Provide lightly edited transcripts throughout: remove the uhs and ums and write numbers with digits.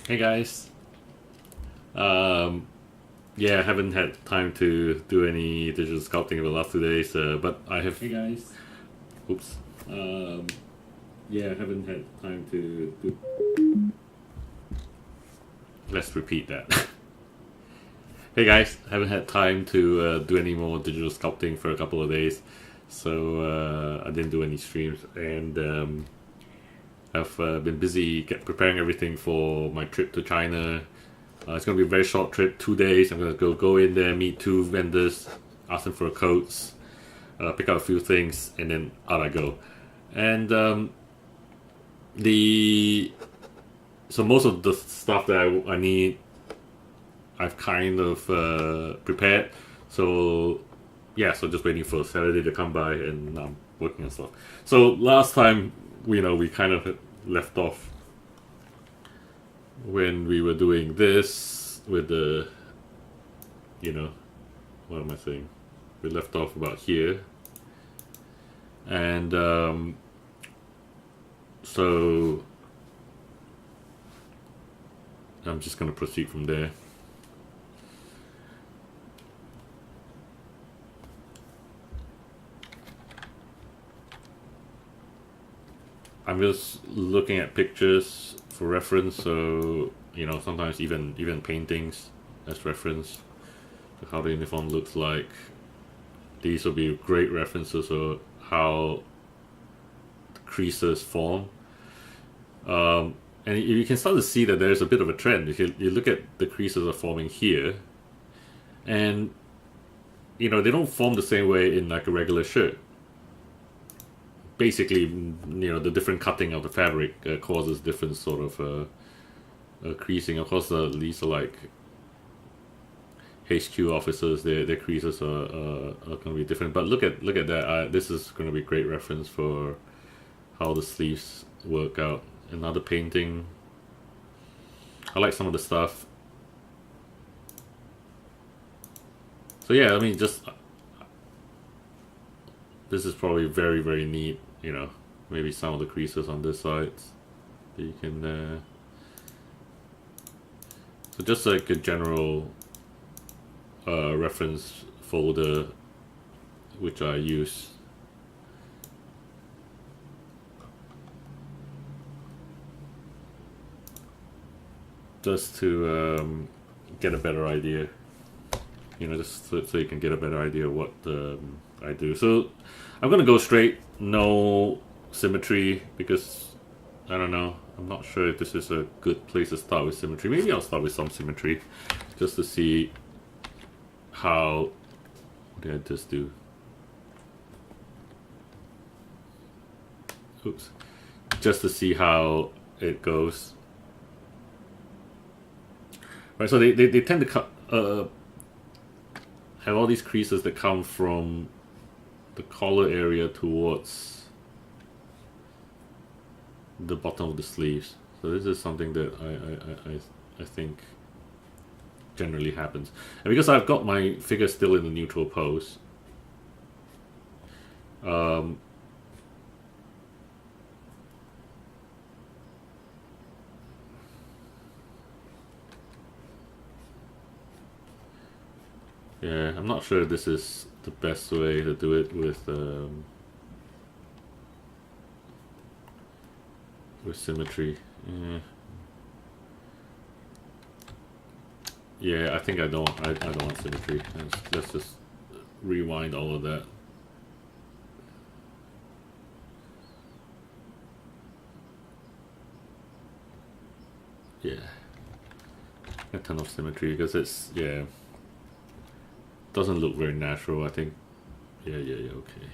Hey guys. Um, yeah, I haven't had time to do any digital sculpting over the last 2 days, but I have. Hey guys. Oops. Um, yeah, I haven't had time to do. Let's repeat that. Hey guys, haven't had time to do any more digital sculpting for a couple of days, so I didn't do any streams, and I've been busy preparing everything for my trip to China. It's going to be a very short trip, 2 days. I'm going to go in there, meet two vendors, ask them for coats, pick out a few things, and then out I go. And the so most of the stuff that I need, I've kind of prepared. So yeah, so just waiting for Saturday to come by, and I'm working on stuff. So last time, we kind of left off when we were doing this with the, what am I saying? We left off about here, and so I'm just going to proceed from there. I'm just looking at pictures for reference, so sometimes even paintings as reference to how the uniform looks like. These will be great references of how the creases form. And you can start to see that there's a bit of a trend. If you look at the creases are forming here, and they don't form the same way in like a regular shirt. Basically, the different cutting of the fabric causes different sort of creasing. Of course, these are like HQ officers. Their creases are going to be different. But look at that. This is going to be a great reference for how the sleeves work out. Another painting. I like some of the stuff. So yeah, I mean, just this is probably very, very neat. Maybe some of the creases on this side that you can. So just like a general reference folder, which I use. Just to get a better idea, just so you can get a better idea of what I do. So I'm gonna go straight, no symmetry, because I don't know. I'm not sure if this is a good place to start with symmetry. Maybe I'll start with some symmetry, just to see how. What did I just do? Oops. Just to see how it goes. Right, so they tend to cut, have all these creases that come from the collar area towards the bottom of the sleeves. So this is something that I think generally happens. And because I've got my figure still in the neutral pose, yeah, I'm not sure this is the best way to do it with symmetry. Yeah, I think I don't want symmetry. Let's just rewind all of that. Yeah, a ton of symmetry because it's doesn't look very natural. I think. Yeah, okay.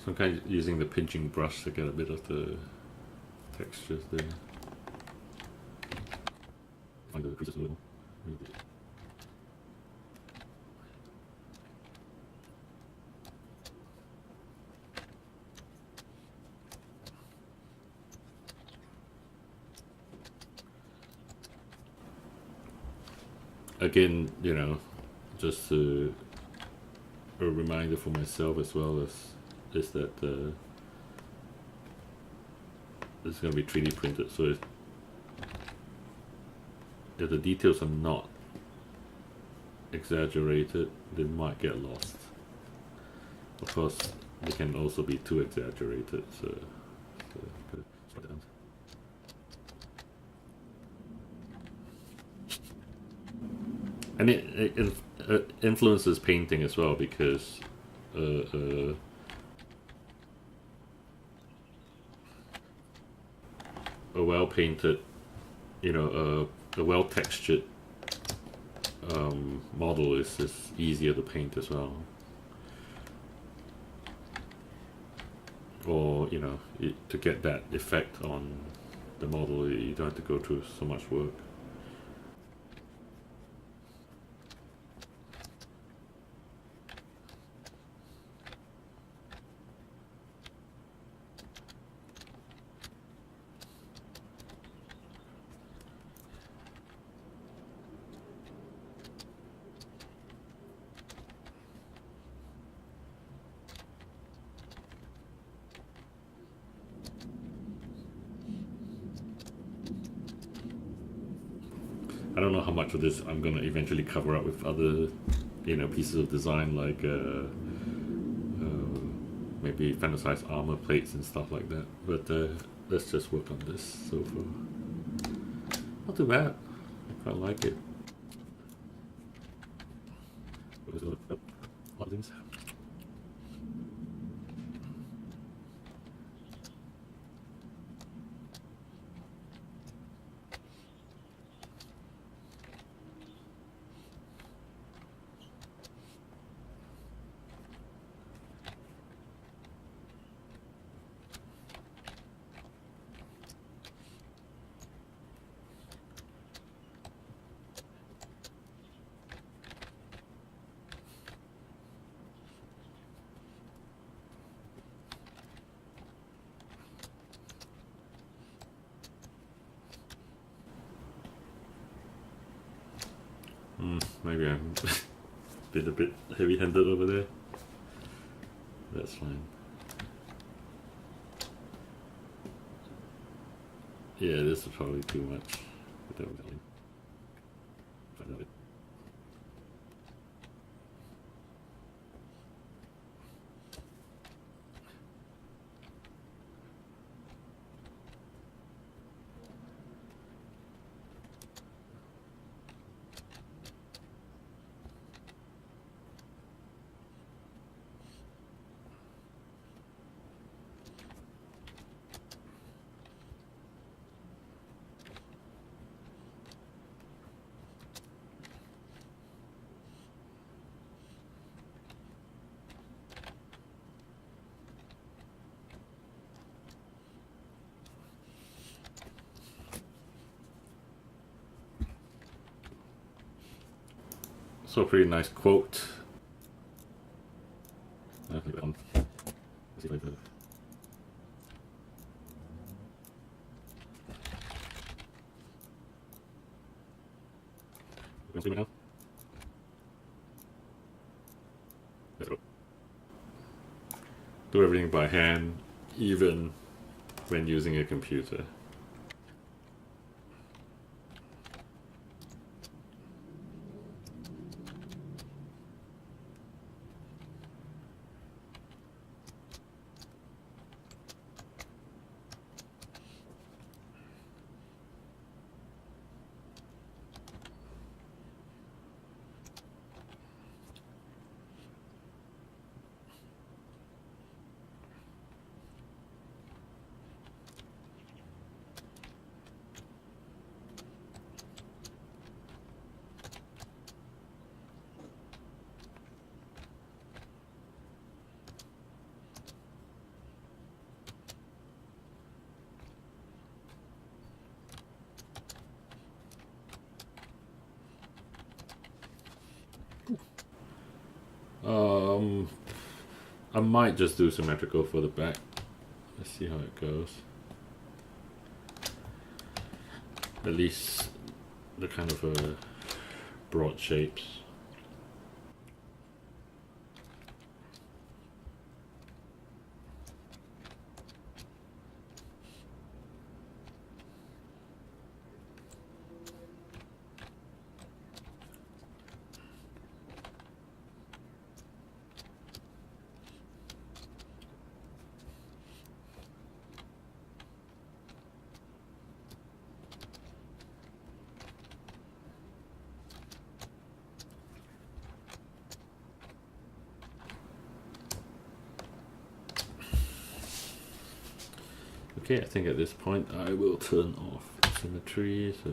So I'm kind of using the pinching brush to get a bit of the textures there. Find the creases a little. Again, you know, just a reminder for myself as well is that it's going to be 3D printed, so if the details are not exaggerated, they might get lost. Of course, they can also be too exaggerated, so and it influences painting as well, because a well painted, you know, a well textured model is easier to paint as well. Or, you know, to get that effect on the model, you don't have to go through so much work. I don't know how much of this I'm gonna eventually cover up with other, you know, pieces of design, like maybe fantasized armor plates and stuff like that. But let's just work on this so far. Not too bad. I quite like it. A lot of things. Maybe I'm a bit heavy-handed over there. That's fine. Yeah, this is probably too much. So a pretty nice quote. Let's see if I can. You can see me now? Let's go. Do everything by hand, even when using a computer. I might just do symmetrical for the back. Let's see how it goes. At least the kind of broad shapes. Okay, I think at this point I will turn off symmetry, so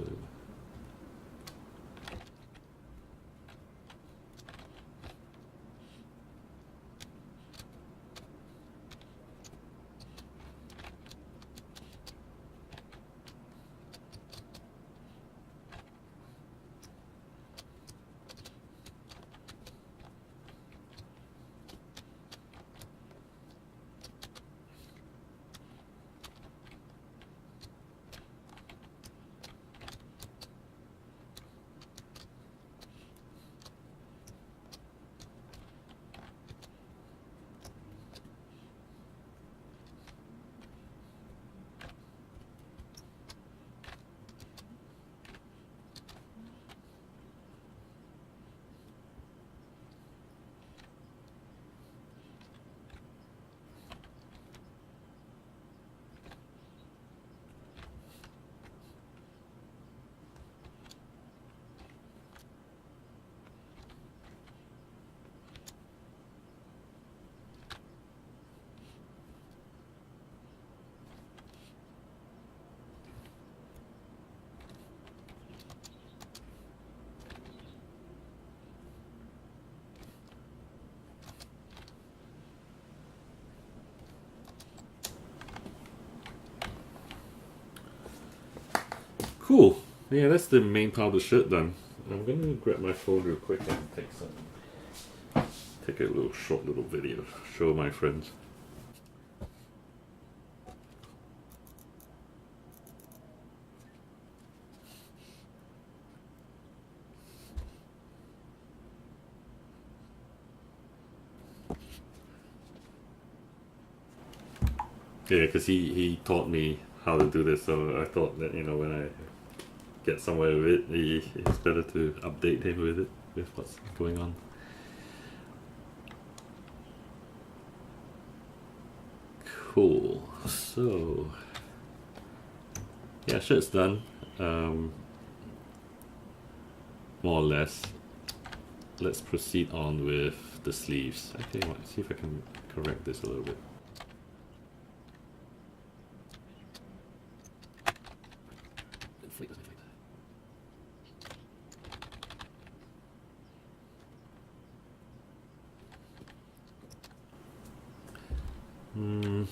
cool. Yeah, that's the main part of the shirt done. I'm gonna grab my phone real quick and take a little short little video, show my friends. Yeah, because he taught me how to do this, so I thought that, you know, when I get somewhere with it, it's better to update him with it, with what's going on. Cool. So yeah, shirt's done. More or less. Let's proceed on with the sleeves. Okay, let's see if I can correct this a little bit.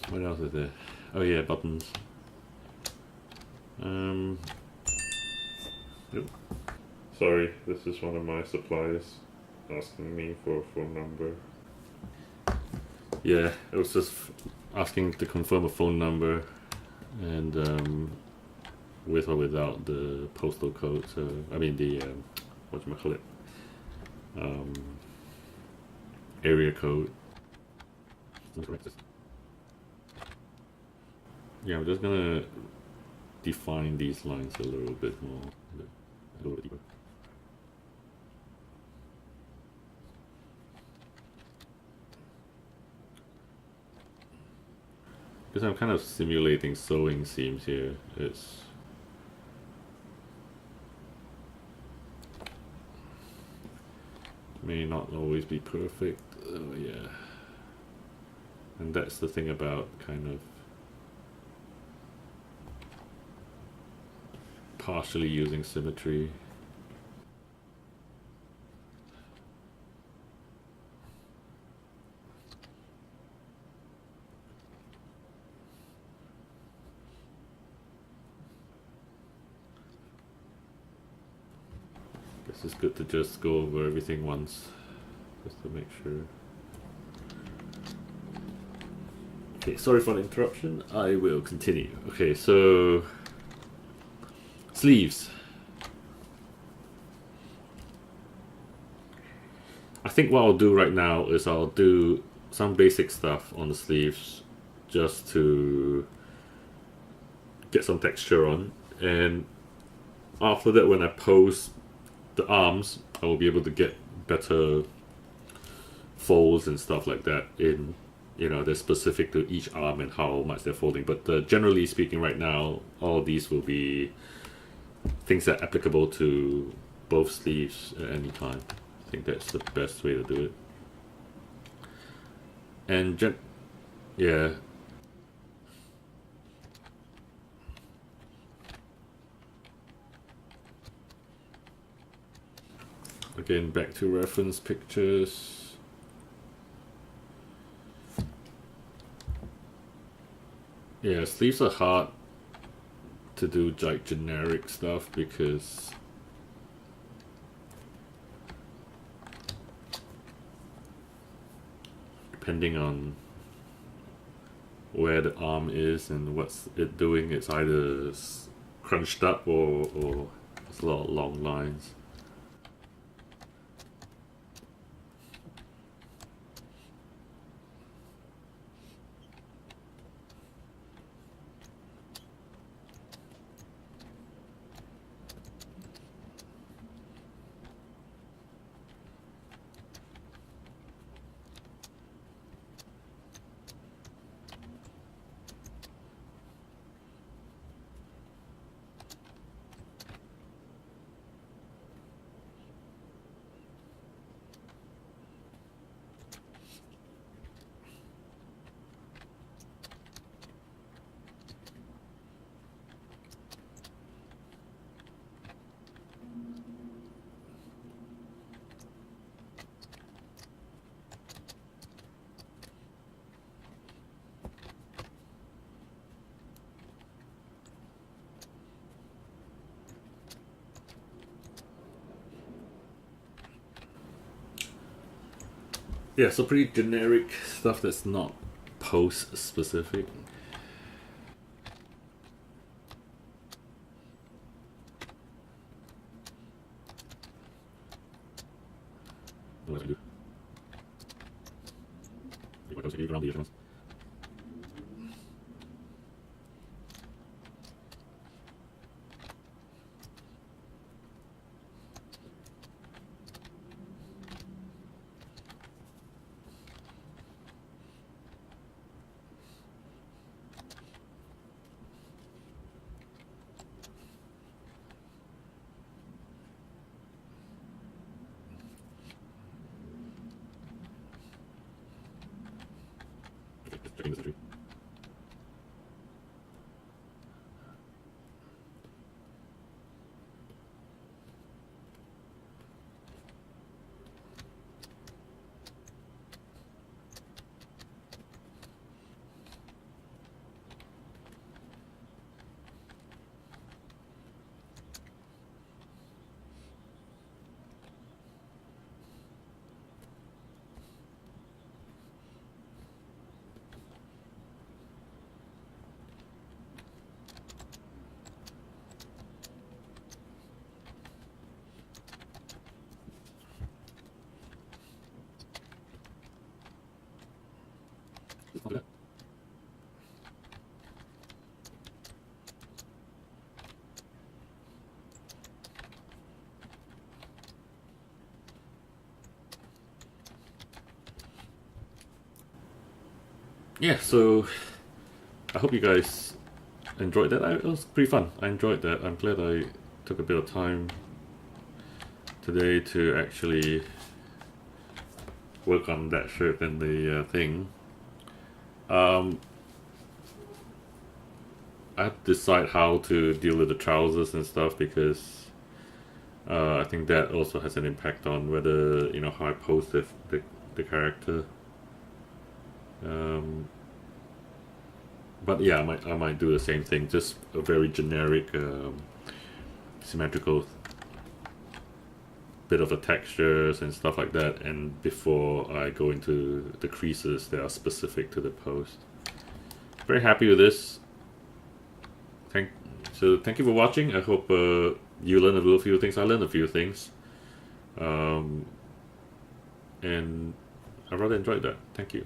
What else is there? Oh yeah, buttons. Yep. Sorry, this is one of my suppliers asking me for a phone number. Yeah, it was just asking to confirm a phone number, and with or without the postal code. So I mean the whatchamacallit, area code. Yeah, I'm just gonna define these lines a little bit more, a little bit deeper. Because I'm kind of simulating sewing seams here. It's may not always be perfect. Oh yeah. And that's the thing about kind of partially using symmetry. Guess it's good to just go over everything once, just to make sure. Okay, sorry for the interruption. I will continue. Okay, so sleeves. I think what I'll do right now is I'll do some basic stuff on the sleeves just to get some texture on, and after that, when I pose the arms, I will be able to get better folds and stuff like that in, you know, they're specific to each arm and how much they're folding. But generally speaking, right now, all of these will be things that are applicable to both sleeves at any time. I think that's the best way to do it. And yeah. Again, back to reference pictures. Yeah, sleeves are hard to do like generic stuff because depending on where the arm is and what's it doing, it's either crunched up or there's a lot of long lines. Yeah, so pretty generic stuff that's not pose specific. What do I do? Yeah, so I hope you guys enjoyed that. It was pretty fun. I enjoyed that. I'm glad I took a bit of time today to actually work on that shirt and the thing. I have to decide how to deal with the trousers and stuff because I think that also has an impact on whether, you know, how I pose the character. But yeah, I might do the same thing, just a very generic symmetrical bit of the textures and stuff like that, and before I go into the creases that are specific to the pose. very happy with this. Thank you for watching. I hope you learned a little few things. I learned a few things. And I rather enjoyed that. Thank you.